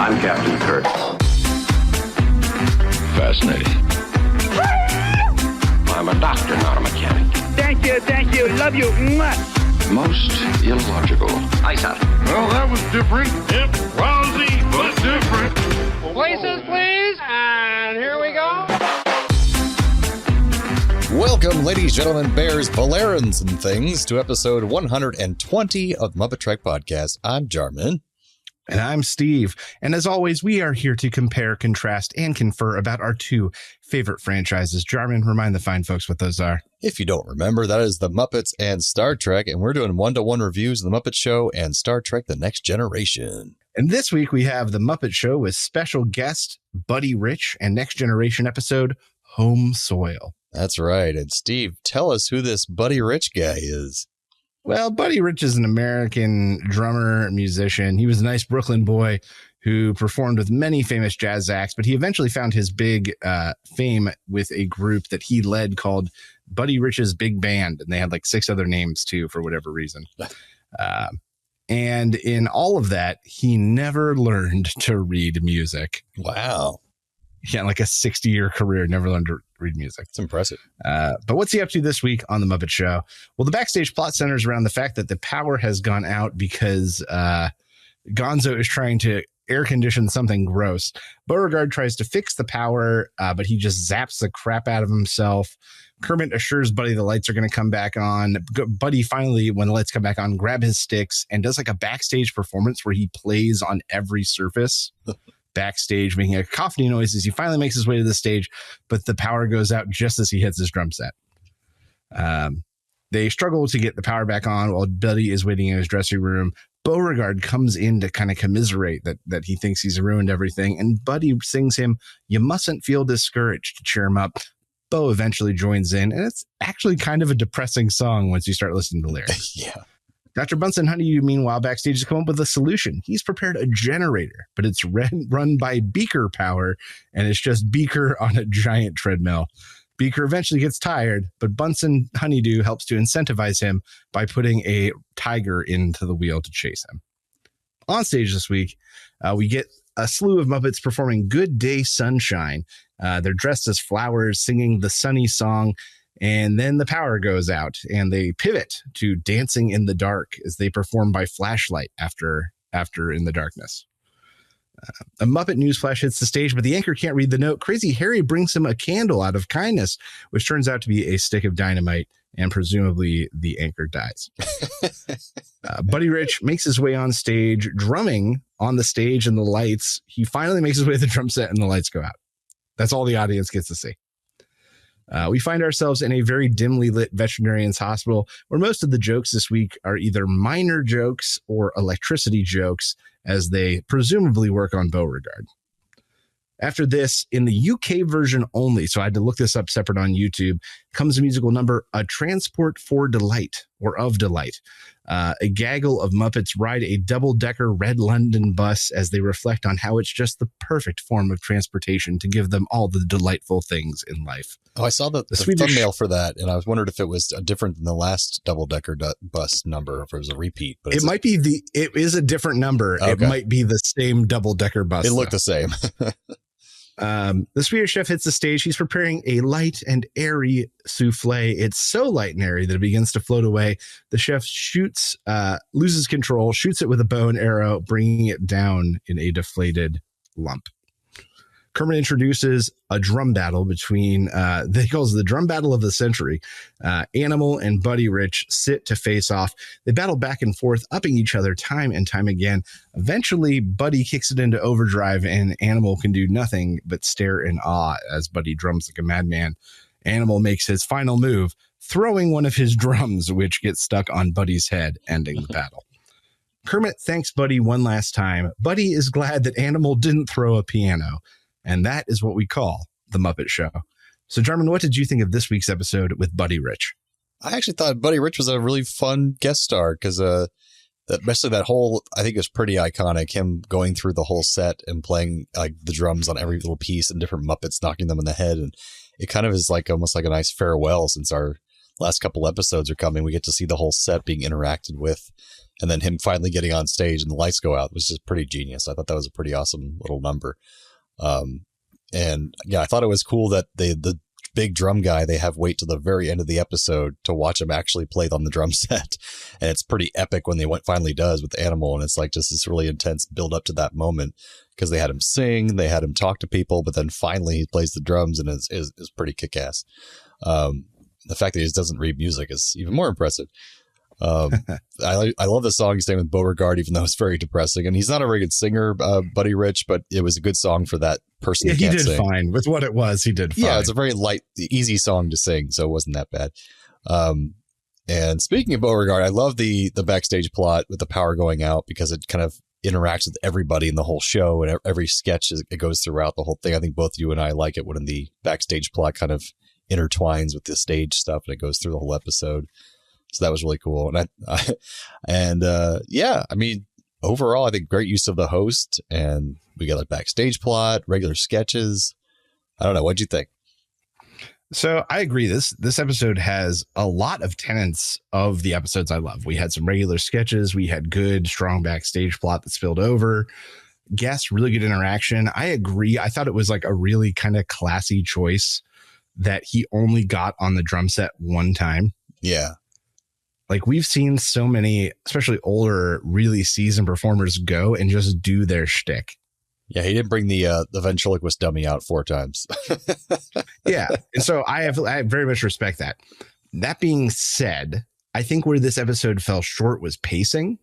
I'm Captain Kirk. Fascinating. I'm a doctor, not a mechanic. Thank you, love you. Mwah. Most illogical. Aye, sir. Well, that was different. Yep, lousy, but different. Places, please, and here we go. Welcome, ladies, gentlemen, bears, Valerans, and things, to episode 120 of MuppeTrek Podcast. I'm Jarman. And I'm Steve. And as always, we are here to compare, contrast, and confer about our two favorite franchises. Jarman, remind the fine folks what those are. If you don't remember, that is the Muppets and Star Trek, and we're doing one-to-one reviews of the Muppet Show and Star Trek The Next Generation. And this week we have the Muppet Show with special guest Buddy Rich and Next Generation episode Home Soil. That's right. And Steve, tell us who this Buddy Rich guy is. Well, Buddy Rich is an American drummer, musician. He was a nice Brooklyn boy who performed with many famous jazz acts, but he eventually found his big fame with a group that he led called Buddy Rich's Big Band. And they had like 6 other names too, for whatever reason. And in all of that, he never learned to read music. Wow. Yeah, like a 60-year career, never learned to read music. It's impressive. But what's he up to this week on The Muppet Show? Well, the backstage plot centers around the fact that the power has gone out because Gonzo is trying to air condition something gross. Beauregard tries to fix the power, but he just zaps the crap out of himself. Kermit assures Buddy the lights are going to come back on. Buddy finally, when the lights come back on, grab his sticks and does like a backstage performance where he plays on every surface. Backstage, making a cacophony noise as he finally makes his way to the stage, but the power goes out just as he hits his drum set. They struggle to get the power back on while Buddy is waiting in his dressing room. Beauregard comes in to kind of commiserate that he thinks he's ruined everything, and Buddy sings him "You Mustn't Feel Discouraged" to cheer him up. Bo eventually joins in, and it's actually kind of a depressing song once you start listening to the lyrics. Yeah. Dr. Bunsen Honeydew, meanwhile, backstage has come up with a solution. He's prepared a generator, but it's run by Beaker power, and it's just Beaker on a giant treadmill. Beaker eventually gets tired, but Bunsen Honeydew helps to incentivize him by putting a tiger into the wheel to chase him. On stage this week, we get a slew of Muppets performing Good Day Sunshine. They're dressed as flowers, singing the sunny song. And then the power goes out and they pivot to Dancing in the Dark as they perform by flashlight after In the Darkness. A Muppet newsflash hits the stage, but the anchor can't read the note. Crazy Harry brings him a candle out of kindness, which turns out to be a stick of dynamite, and presumably the anchor dies. Buddy Rich makes his way on stage, drumming on the stage and the lights. He finally makes his way to the drum set and the lights go out. That's all the audience gets to see. We find ourselves in a very dimly lit veterinarian's hospital where most of the jokes this week are either minor jokes or electricity jokes as they presumably work on Beauregard. After this, in the UK version only, so I had to look this up separate on YouTube, comes a musical number, A Transport for Delight, or Of Delight. A gaggle of Muppets ride a double-decker red London bus as they reflect on how it's just the perfect form of transportation to give them all the delightful things in life. Oh, I saw the thumbnail for that, and I was wondering if it was different than the last double-decker bus number, if it was a repeat. But it is a different number. Okay. It might be the same double-decker bus. It looked the same. The Swedish chef hits the stage. He's preparing a light and airy souffle. It's so light and airy that it begins to float away. The chef loses control, shoots it with a bow and arrow, bringing it down in a deflated lump. Kermit introduces a drum battle between, he calls it the drum battle of the century. Animal and Buddy Rich sit to face off. They battle back and forth, upping each other time and time again. Eventually, Buddy kicks it into overdrive and Animal can do nothing but stare in awe as Buddy drums like a madman. Animal makes his final move, throwing one of his drums, which gets stuck on Buddy's head, ending the battle. Kermit thanks Buddy one last time. Buddy is glad that Animal didn't throw a piano. And that is what we call the Muppet Show. So, Jarman, what did you think of this week's episode with Buddy Rich? I actually thought Buddy Rich was a really fun guest star because especially that whole, I think it was pretty iconic, him going through the whole set and playing like the drums on every little piece and different Muppets knocking them in the head. And it kind of is like almost like a nice farewell since our last couple episodes are coming, we get to see the whole set being interacted with, and then him finally getting on stage and the lights go out, which is pretty genius. I thought that was a pretty awesome little number. And yeah, I thought it was cool that the big drum guy, they have wait to the very end of the episode to watch him actually play on the drum set. And it's pretty epic when finally does with the animal. And it's like just this really intense build up to that moment, because they had him sing, they had him talk to people, but then finally he plays the drums and is pretty kick-ass. The fact that he just doesn't read music is even more impressive. I love the song he's saying with Beauregard, even though it's very depressing. And he's not a very good singer, Buddy Rich, but it was a good song for that person. Yeah, he did fine with what it was. He did fine. Yeah, it's a very light, easy song to sing, so it wasn't that bad. And speaking of Beauregard, I love the backstage plot with the power going out, because it kind of interacts with everybody in the whole show, and every sketch it goes throughout the whole thing. I think both you and I like it when the backstage plot kind of intertwines with the stage stuff and it goes through the whole episode. So that was really cool. And yeah, I mean, overall, I think great use of the host, and we got a backstage plot, regular sketches. I don't know. What'd you think? So I agree. This episode has a lot of tenets of the episodes I love. We had some regular sketches. We had good, strong backstage plot that spilled over. Guests, really good interaction. I agree. I thought it was like a really kind of classy choice that he only got on the drum set one time. Yeah. Like, we've seen so many, especially older, really seasoned performers go and just do their shtick. Yeah, he didn't bring the ventriloquist dummy out 4 times. Yeah, and so I very much respect that. That being said, I think where this episode fell short was pacing.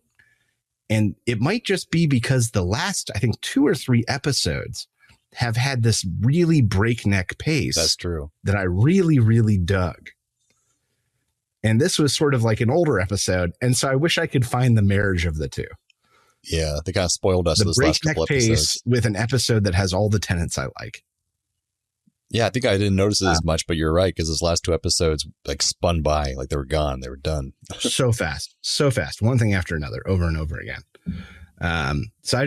And it might just be because the last, I think, 2 or 3 episodes have had this really breakneck pace. That's true. That I really, really dug. And this was sort of like an older episode. And so I wish I could find the marriage of the two. Yeah, they kind of spoiled us the this last couple breakneck episodes. pace with an episode that has all the tenets I like. Yeah, I think I didn't notice it as much, but you're right, because those last 2 episodes like spun by, like they were gone, they were done. so fast, one thing after another, over and over again. So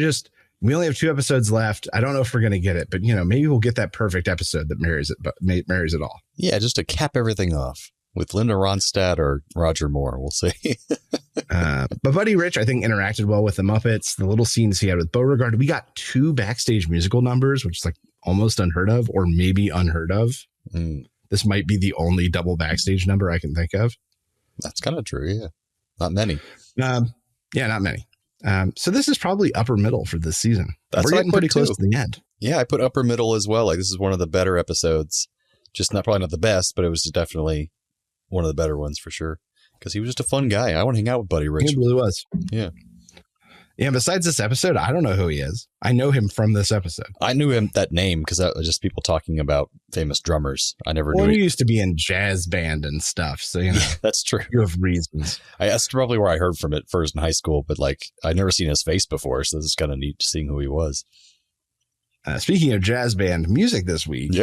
we only have 2 episodes left. I don't know if we're going to get it, but maybe we'll get that perfect episode that marries it all. Yeah, just to cap everything off with Linda Ronstadt or Roger Moore. We'll see. But Buddy Rich, I think, interacted well with the Muppets. The little scenes he had with Beauregard. We got 2 backstage musical numbers, which is like almost unheard of, or maybe unheard of. This might be the only double backstage number I can think of. That's kind of true. Yeah. Not many. Yeah, not many. So this is probably upper middle for this season. We're getting pretty close to the end. Yeah, I put upper middle as well. Like, this is one of the better episodes. Just probably not the best, but it was definitely one of the better ones for sure. Because he was just a fun guy. I want to hang out with Buddy Rich. He really was. Yeah. Yeah. Besides this episode, I don't know who he is. I know him from this episode. I knew him, that name, because that was just people talking about famous drummers. I never knew. He used to be in jazz band and stuff. So, Yeah, that's true. You have reasons. That's probably where I heard from it first in high school, but like I'd never seen his face before. So this is kind of neat seeing who he was. Speaking of jazz band music this week,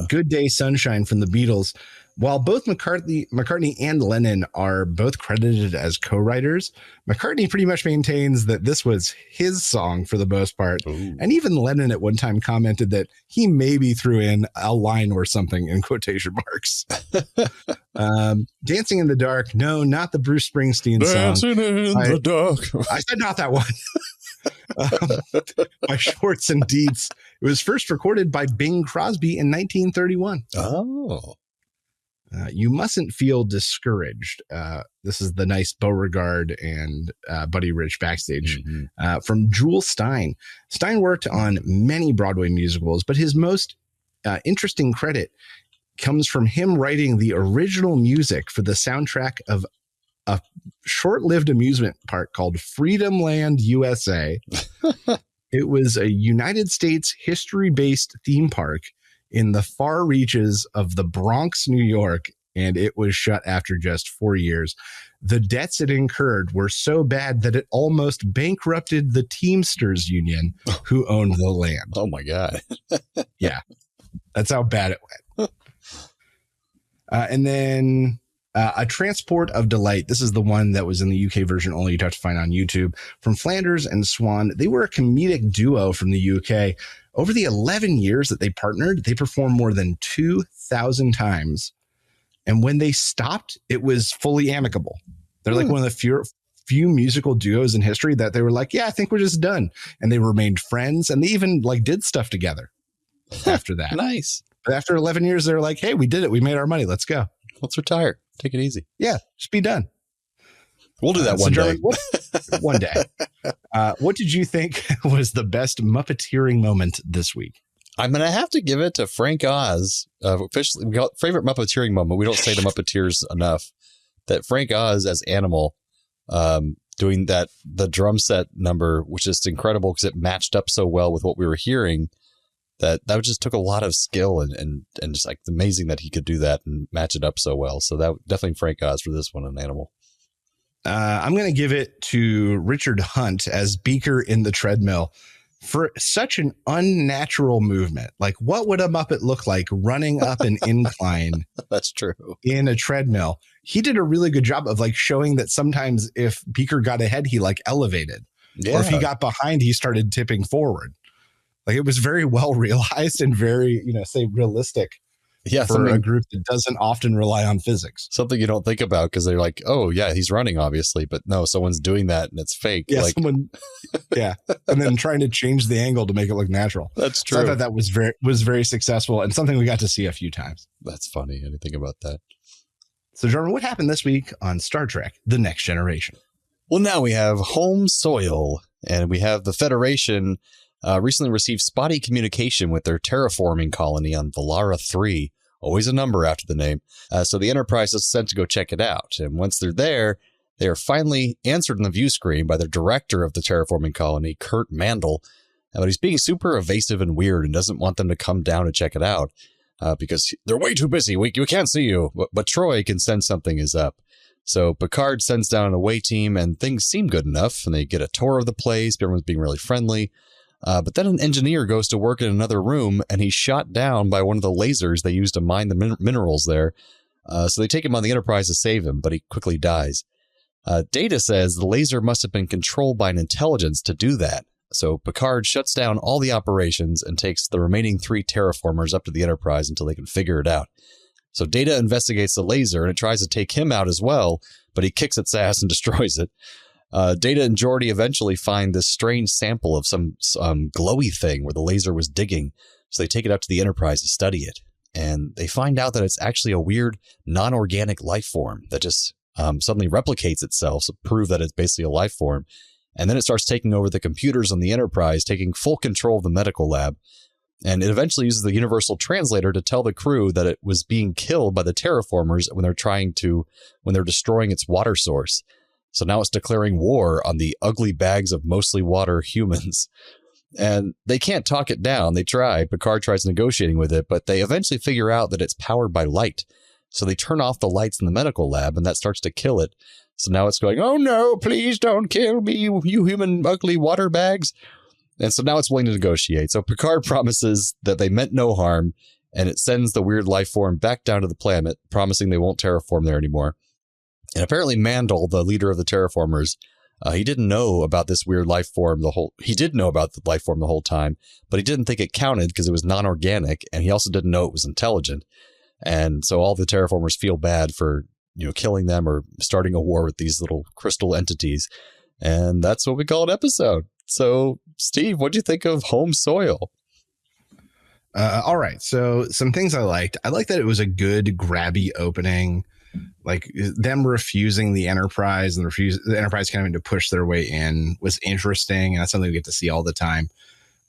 Good Day Sunshine from the Beatles. While both McCartney and Lennon are both credited as co-writers, McCartney pretty much maintains that this was his song for the most part. Ooh. And even Lennon at one time commented that he maybe threw in a line or something in quotation marks. Dancing in the Dark. No, not the Bruce Springsteen song. Dancing in the Dark. I said not that one. By Schwartz and Dietz. It was first recorded by Bing Crosby in 1931. Oh. You Mustn't Feel Discouraged. This is the nice Beauregard and Buddy Rich backstage from Jewel Stein. Stein worked on many Broadway musicals, but his most interesting credit comes from him writing the original music for the soundtrack of a short-lived amusement park called Freedom Land, USA. It was a United States history-based theme park in the far reaches of the Bronx, New York, and it was shut after just 4 years. The debts it incurred were so bad that it almost bankrupted the Teamsters Union, who owned the land. Oh, my God. Yeah, that's how bad it went. And then A Transport of Delight. This is the one that was in the UK version only. You'd have to find on YouTube. From Flanders and Swan. They were a comedic duo from the UK. Over the 11 years that they partnered, they performed more than 2,000 times. And when they stopped, it was fully amicable. They're like one of the few musical duos in history that they were like, yeah, I think we're just done. And they remained friends, and they even like did stuff together after that. Nice. But after 11 years, they're like, hey, we did it. We made our money. Let's go. Let's retire. Take it easy. Yeah, just be done. We'll do that one day. One day. What did you think was the best Muppeteering moment this week? I'm going to have to give it to Frank Oz. Officially, we got favorite Muppeteering moment. We don't say the Muppeteers enough. That Frank Oz as Animal doing the drum set number, which is incredible because it matched up so well with what we were hearing. That just took a lot of skill and just like amazing that he could do that and match it up so well. So that definitely Frank Oz for this one, an Animal. I'm going to give it to Richard Hunt as Beaker in the treadmill for such an unnatural movement. Like, what would a Muppet look like running up an incline? That's true. In a treadmill. He did a really good job of like showing that sometimes if Beaker got ahead, he like elevated. Yeah. Or if he got behind, he started tipping forward. Like, it was very well realized and very, say realistic. Yeah, for a group that doesn't often rely on physics. Something you don't think about because they're like, oh, yeah, he's running, obviously. But no, someone's doing that and it's fake. Yeah, like, yeah. And then trying to change the angle to make it look natural. That's true. So I thought that was very successful and something we got to see a few times. That's funny. I didn't think about that. So, Jordan, what happened this week on Star Trek The Next Generation? Well, now we have home soil and we have the Federation recently received spotty communication with their terraforming colony on Valara 3, always a number after the name. So the Enterprise is sent to go check it out. And once they're there, they are finally answered on the view screen by the director of the terraforming colony, Kurt Mandel. But he's being super evasive and weird and doesn't want them to come down and check it out because they're way too busy. We can't see you. But Troy can sense something is up. So Picard sends down an away team and things seem good enough. And they get a tour of the place. Everyone's being really friendly. But then an engineer goes to work in another room and he's shot down by one of the lasers they use to mine the minerals there. So they take him on the Enterprise to save him, but he quickly dies. Data says the laser must have been controlled by an intelligence to do that. So Picard shuts down all the operations and takes the remaining 3 terraformers up to the Enterprise until they can figure it out. So Data investigates the laser and it tries to take him out as well, but he kicks its ass and destroys it. Data and Geordi eventually find this strange sample of some glowy thing where the laser was digging. So they take it up to the Enterprise to study it. And they find out that it's actually a weird non-organic life form that just suddenly replicates itself to prove that it's basically a life form. And then it starts taking over the computers on the Enterprise, taking full control of the medical lab. And it eventually uses the universal translator to tell the crew that it was being killed by the terraformers when they're destroying its water source. So now it's declaring war on the ugly bags of mostly water humans. And they can't talk it down. They try. Picard tries negotiating with it, but they eventually figure out that it's powered by light. So they turn off the lights in the medical lab, and that starts to kill it. So now it's going, oh no, please don't kill me, you human ugly water bags. And so now it's willing to negotiate. So Picard promises that they meant no harm, and it sends the weird life form back down to the planet, promising they won't terraform there anymore. And apparently Mandel, the leader of the terraformers, he didn't know about this weird life form he did know about the life form the whole time, but he didn't think it counted because it was non-organic, and he also didn't know it was intelligent. And so all the terraformers feel bad for, killing them or starting a war with these little crystal entities. And that's what we call an episode. So, Steve, what do you think of Home Soil? All right. So some things I liked. I like that it was a good grabby opening. Like them refusing the Enterprise and the Enterprise having to push their way in was interesting. And that's something we get to see all the time.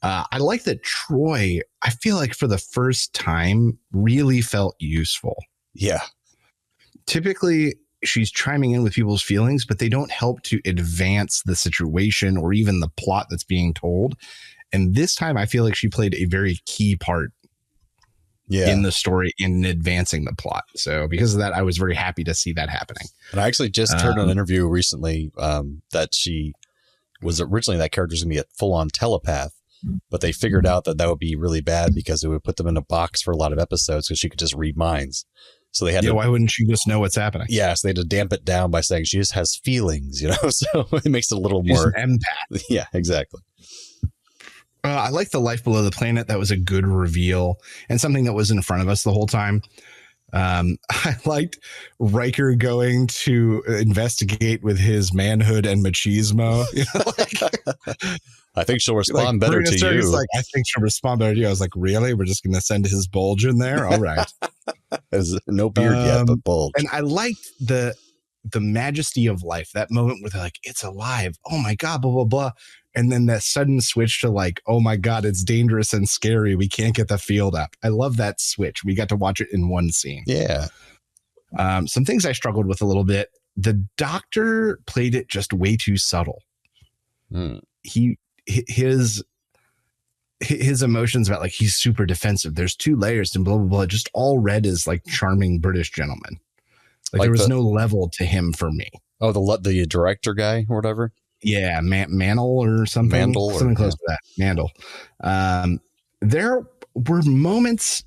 I like that Troy, I feel like for the first time, really felt useful. Yeah. Typically, she's chiming in with people's feelings, but they don't help to advance the situation or even the plot that's being told. And this time, I feel like she played a very key part in the story in advancing the plot. So because of that, I was very happy to see that happening. And I actually just heard an interview recently that she was originally that character was going to be a full-on telepath, but they figured out that would be really bad because it would put them in a box for a lot of episodes because she could just read minds. So they had why wouldn't she just know what's happening? Yeah, so they had to damp it down by saying she just has feelings, so it makes it a little more empath. Yeah, exactly. I like the life below the planet. That was a good reveal and something that was in front of us the whole time. I liked Riker going to investigate with his manhood and machismo. You know, I think she'll respond better to you. He's like, I think she'll respond better to you. I was like, really? We're just going to send his bulge in there? All right. There's no beard yet, but bulge. And I liked the majesty of life. That moment where they're like, it's alive. Oh my God, blah, blah, blah. And then that sudden switch to like, oh my God, it's dangerous and scary. We can't get the field up. I love that switch. We got to watch it in one scene. Yeah. Some things I struggled with a little bit. The Doctor played it just way too subtle. His emotions about like, he's super defensive. There's 2 layers and blah, blah, blah. Just all read as like charming British gentleman. Like there was no level to him for me. Oh, the director guy or whatever. Yeah, Mandel or something. Mandel, something close to that. Mandel. There were moments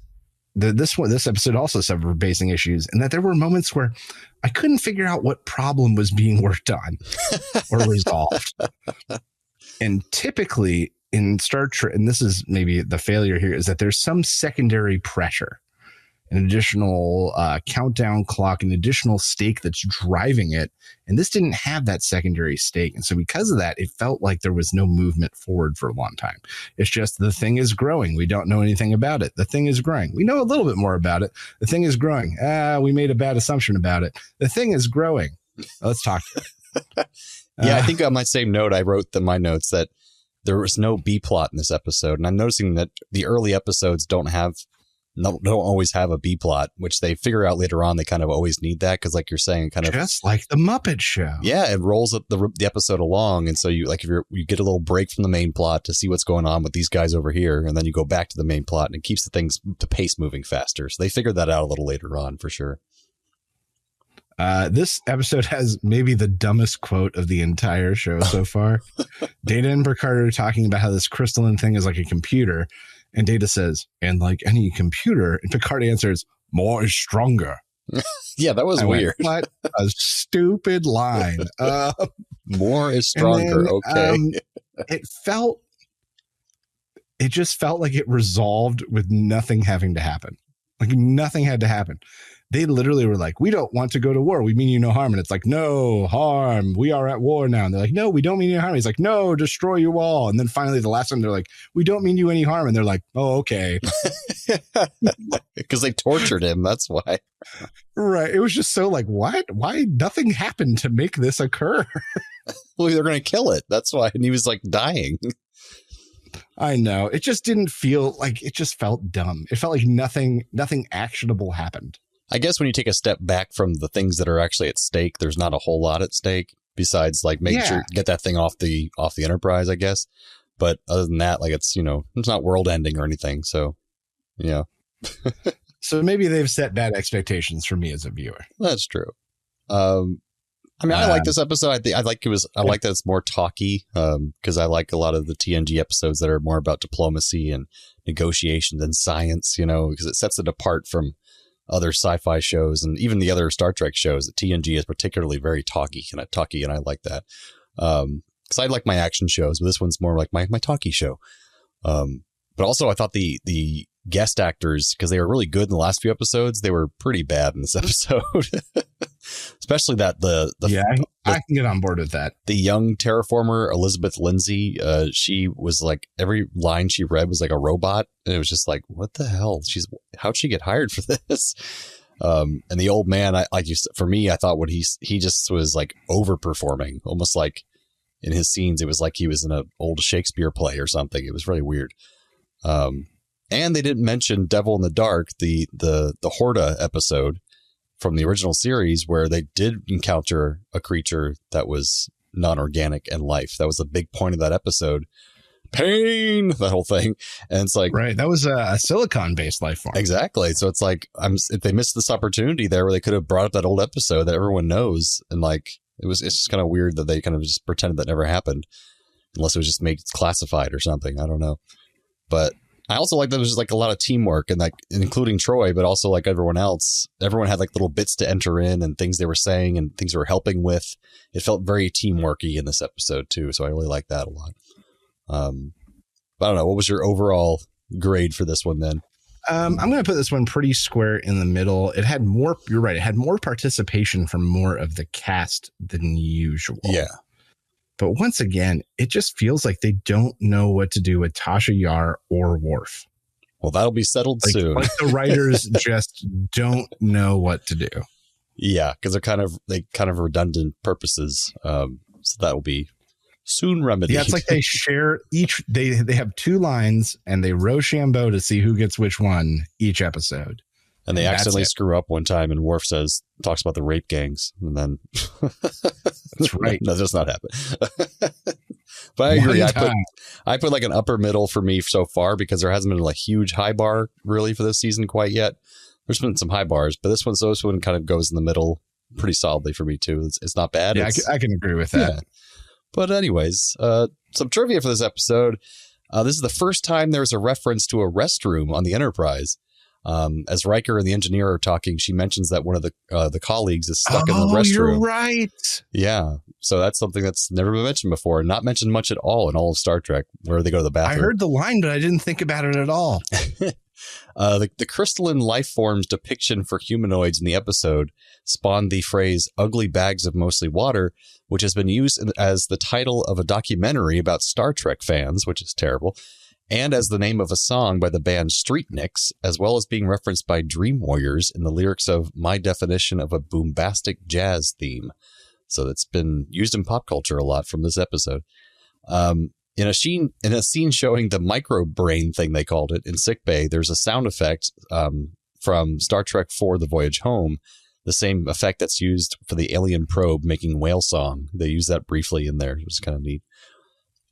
that this episode also suffered basing issues, and that there were moments where I couldn't figure out what problem was being worked on or resolved. And typically in Star Trek, and this is maybe the failure here, is that there's some secondary pressure, an additional countdown clock, an additional stake that's driving it. And this didn't have that secondary stake. And so because of that, it felt like there was no movement forward for a long time. It's just the thing is growing. We don't know anything about it. The thing is growing. We know a little bit more about it. The thing is growing. We made a bad assumption about it. The thing is growing. Let's talk to it. Yeah, I think on my same note, I wrote in my notes that there was no B plot in this episode. And I'm noticing that the early episodes don't always have a B plot, which they figure out later on. They kind of always need that because, like you're saying, kind of just like the Muppet Show. Yeah, it rolls the episode along, and so you like if you get a little break from the main plot to see what's going on with these guys over here, and then you go back to the main plot, and it keeps the pace moving faster. So they figured that out a little later on for sure. This episode has maybe the dumbest quote of the entire show so far. Data and Picard are talking about how this crystalline thing is like a computer. And Data says, and like any computer, and Picard answers, more is stronger. Yeah, that was weird. What a stupid line. More is stronger. Then, okay. It just felt like it resolved with nothing having to happen. Like nothing had to happen. They literally were like, we don't want to go to war. We mean you no harm. And it's like, no harm. We are at war now. And they're like, no, we don't mean you no harm. He's like, no, destroy you all. And then finally the last time they're like, we don't mean you any harm. And they're like, oh, okay. Because they tortured him. That's why. Right. It was just so like, what? Why nothing happened to make this occur? Well, they're going to kill it. That's why. And he was like dying. I know. It just didn't feel like, it just felt dumb. It felt like nothing actionable happened. I guess when you take a step back from the things that are actually at stake, there's not a whole lot at stake besides like making sure get that thing off the Enterprise, I guess. But other than that, like it's not world ending or anything. So, yeah. So maybe they've set bad expectations for me as a viewer. That's true. I like this episode. I like that it's more talky because I like a lot of the TNG episodes that are more about diplomacy and negotiations and science, because it sets it apart from other sci-fi shows and even the other Star Trek shows. That TNG is particularly very talky, and I like that. Because I like my action shows, but this one's more like my talky show. But also I thought the guest actors, because they were really good in the last few episodes, they were pretty bad in this episode. Especially that I can get on board with that. The young terraformer Elizabeth Lindsay, she was like every line she read was like a robot, and it was just like, what the hell? How'd she get hired for this? And the old man, for me, I thought he just was like overperforming, almost like in his scenes, it was like he was in an old Shakespeare play or something. It was really weird. And they didn't mention Devil in the Dark, the Horta episode from the original series, where they did encounter a creature that was non-organic and life. That was a big point of that episode. Pain, that whole thing. And it's like, right. That was a silicon-based life form. Exactly. So it's like, if they missed this opportunity there where they could have brought up that old episode that everyone knows. And like, it's just kind of weird that they kind of just pretended that never happened, unless it was just made classified or something. I don't know. But I also like that there was like a lot of teamwork, and like including Troy, but also like everyone else. Everyone had like little bits to enter in and things they were saying and things they were helping with. It felt very teamworky in this episode too, so I really like that a lot. But I don't know. What was your overall grade for this one then? I'm going to put this one pretty square in the middle. It had more, you're right, it had more participation from more of the cast than usual. Yeah. But once again, it just feels like they don't know what to do with Tasha Yar or Worf. Well, that'll be settled soon. Like the writers just don't know what to do. Yeah, because they kind of redundant purposes. So that will be soon remedied. Yeah, it's like they share they have 2 lines and they Rochambeau to see who gets which one each episode. And they accidentally screw up one time, and Worf talks about the rape gangs, and then that's right. No, that does not happen. But I agree. I put like an upper middle for me so far because there hasn't been a huge high bar really for this season quite yet. There's been some high bars, but this one kind of goes in the middle pretty solidly for me too. It's not bad. Yeah, I can agree with that. Yeah. But anyways, some trivia for this episode. This is the first time there's a reference to a restroom on the Enterprise. As Riker and the engineer are talking, she mentions that one of the colleagues is stuck in the restroom. You're right. Yeah. So that's something that's never been mentioned before, and not mentioned much at all in all of Star Trek, where they go to the bathroom. I heard the line, but I didn't think about it at all. The crystalline life forms depiction for humanoids in the episode spawned the phrase "ugly bags of mostly water," which has been used as the title of a documentary about Star Trek fans, which is terrible, and as the name of a song by the band Streetniks, as well as being referenced by Dream Warriors in the lyrics of "My Definition of a Boombastic Jazz Theme." So that's been used in pop culture a lot from this episode. In a scene showing the micro brain thing, they called it, in sickbay, there's a sound effect from Star Trek IV: The Voyage Home, the same effect that's used for the alien probe making whale song. They use that briefly in there. It was kind of neat.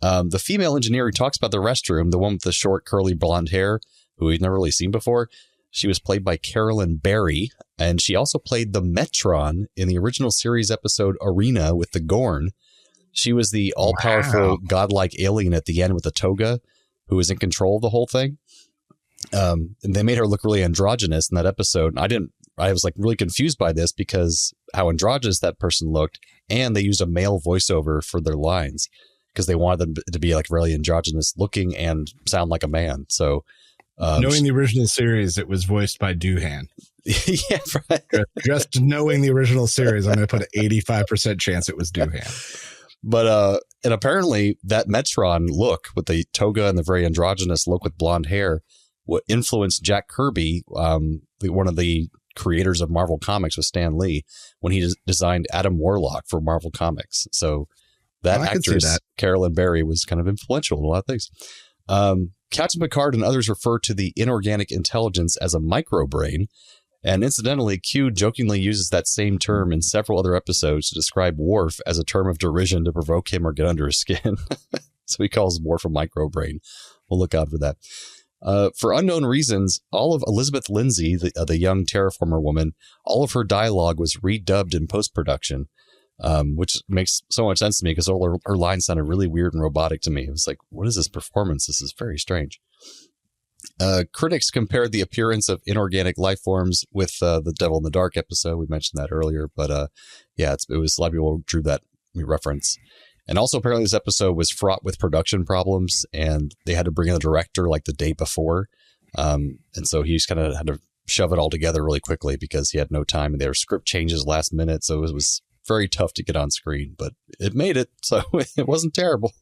The female engineer who talks about the restroom, the one with the short curly blonde hair, who we've never really seen before, she was played by Carolyn Barry, and she also played the Metron in the original series episode Arena with the Gorn. She was the all-powerful godlike alien at the end with the toga who was in control of the whole thing. And they made her look really androgynous in that episode. And I was really confused by this because how androgynous that person looked, and they used a male voiceover for their lines because they wanted them to be really androgynous looking and sound like a man. So knowing the original series, it was voiced by Doohan. Yeah, right. Just knowing the original series, I'm going to put an 85% chance it was Doohan. But and apparently that Metron look with the toga and the very androgynous look with blonde hair, what influenced Jack Kirby, one of the creators of Marvel Comics with Stan Lee, when he designed Adam Warlock for Marvel Comics. So that actress, Carolyn Barry, was kind of influential in a lot of things. Captain Picard and others refer to the inorganic intelligence as a microbrain. And incidentally, Q jokingly uses that same term in several other episodes to describe Worf as a term of derision to provoke him or get under his skin. So he calls Worf a microbrain. We'll look out for that. For unknown reasons, all of Elizabeth Lindsay, the young terraformer woman, all of her dialogue was redubbed in post-production, which makes so much sense to me because all her lines sounded really weird and robotic to me. It was like, what is this performance? This is very strange. Critics compared the appearance of inorganic life forms with the Devil in the Dark episode. We mentioned that earlier, but it was a lot of people drew that reference. And also apparently this episode was fraught with production problems and they had to bring in a director the day before. And so he just kind of had to shove it all together really quickly because he had no time and there were script changes last minute. So it was very tough to get on screen, but it made it. So it wasn't terrible.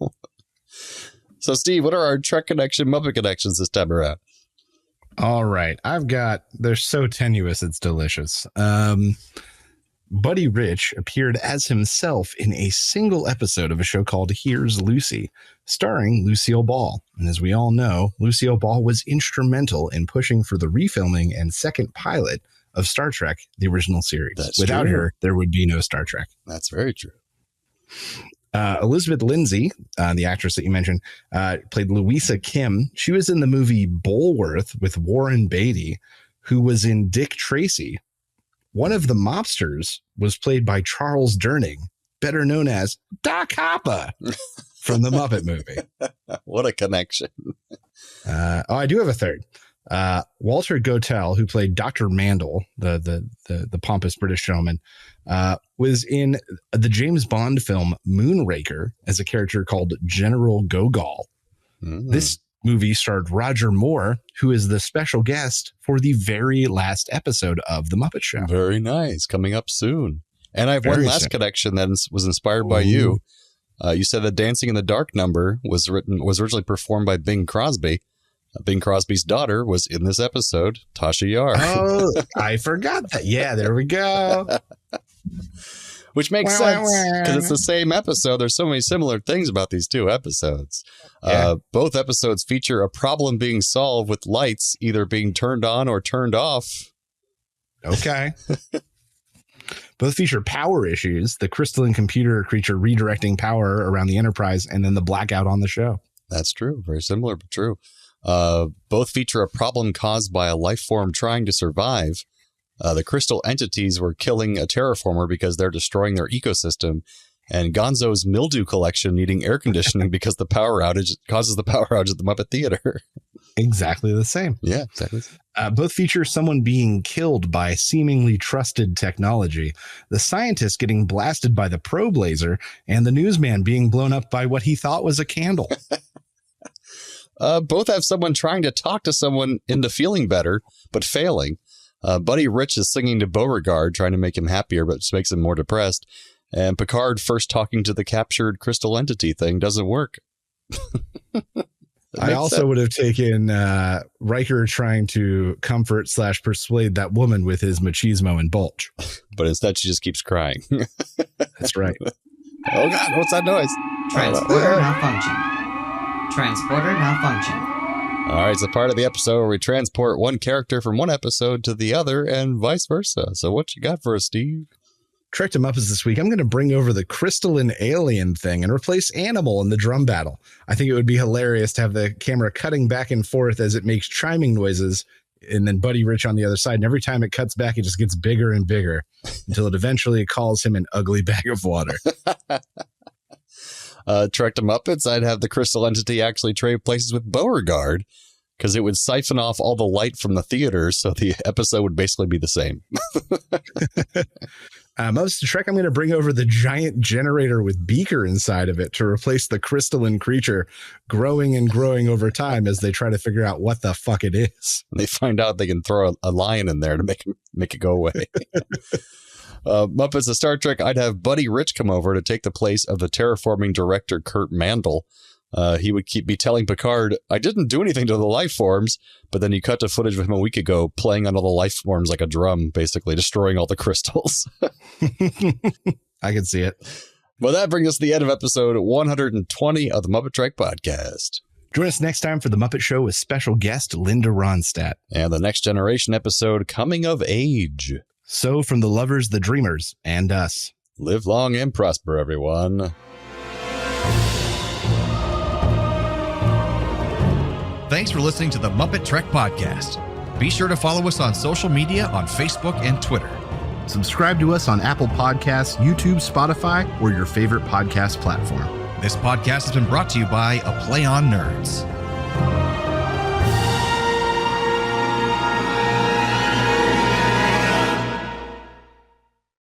So, Steve, what are our Trek Connection, Muppet Connections this time around? All right. they're so tenuous, it's delicious. Buddy Rich appeared as himself in a single episode of a show called Here's Lucy, starring Lucille Ball. And as we all know, Lucille Ball was instrumental in pushing for the refilming and second pilot of Star Trek, the original series. Without her, there would be no Star Trek. That's very true. Elizabeth Lindsay, the actress that you mentioned, played Louisa Kim. She was in the movie Bulworth with Warren Beatty, who was in Dick Tracy. One of the mobsters was played by Charles Durning, better known as Doc Hopper from the Muppet movie. What a connection. I do have a third. Walter Gotell, who played Dr. Mandel, the pompous British gentleman, was in the James Bond film Moonraker as a character called General Gogol. Mm-hmm. This movie starred Roger Moore, who is the special guest for the very last episode of The Muppet Show. Very nice. Coming up soon. And I have Very one last soon. connection that was inspired by you. You said the Dancing in the Dark number was originally performed by Bing Crosby. Bing Crosby's daughter was in this episode, Tasha Yar. Oh, I forgot that. Yeah, there we go. Which makes sense because it's the same episode. There's so many similar things about these two episodes. Yeah. Both episodes feature a problem being solved with lights either being turned on or turned off. Okay. Both feature power issues, the crystalline computer creature redirecting power around the Enterprise, and then the blackout on the show. That's true. Very similar, but true. Both feature a problem caused by a life form trying to survive. The crystal entities were killing a terraformer because they're destroying their ecosystem, and Gonzo's mildew collection needing air conditioning because the power outage causes the power outage at the Muppet Theater. Exactly the same. Yeah, exactly. Both feature someone being killed by seemingly trusted technology, the scientist getting blasted by the probe laser, and the newsman being blown up by what he thought was a candle. Both have someone trying to talk to someone into feeling better, but failing. Buddy Rich is singing to Beauregard, trying to make him happier, but just makes him more depressed. And Picard first talking to the captured crystal entity thing doesn't work. I also would have taken Riker trying to comfort / persuade that woman with his machismo and bulge. But instead, she just keeps crying. That's right. Oh, God, what's that noise? Transporter malfunction. Transporter malfunction. All right, it's a part of the episode where we transport one character from one episode to the other and vice versa. So what you got for us, Steve? Trek to Muppets this week, I'm going to bring over the crystalline alien thing and replace Animal in the drum battle. I think it would be hilarious to have the camera cutting back and forth as it makes chiming noises, and then Buddy Rich on the other side. And every time it cuts back, it just gets bigger and bigger until it eventually calls him an ugly bag of water. Trek to Muppets, I'd have the crystal entity actually trade places with Beauregard because it would siphon off all the light from the theater, so the episode would basically be the same. Most of Trek, I'm going to bring over the giant generator with Beaker inside of it to replace the crystalline creature growing and growing over time as they try to figure out what the fuck it is. And they find out they can throw a lion in there to make it go away. Muppets of Star Trek, I'd have Buddy Rich come over to take the place of the terraforming director Kurt Mandel. He would be telling Picard, I didn't do anything to the life forms, but then you cut to footage of him a week ago playing on all the life forms like a drum, basically destroying all the crystals. I can see it. Well, that brings us to the end of episode 120 of the MuppeTrek Podcast. Join us next time for The Muppet Show with special guest Linda Ronstadt. And the Next Generation episode, Coming of Age. So from the lovers, the dreamers, and us. Live long and prosper, everyone. Thanks for listening to the MuppeTrek Podcast. Be sure to follow us on social media on Facebook and Twitter. Subscribe to us on Apple Podcasts, YouTube, Spotify, or your favorite podcast platform. This podcast has been brought to you by A Play on Nerds.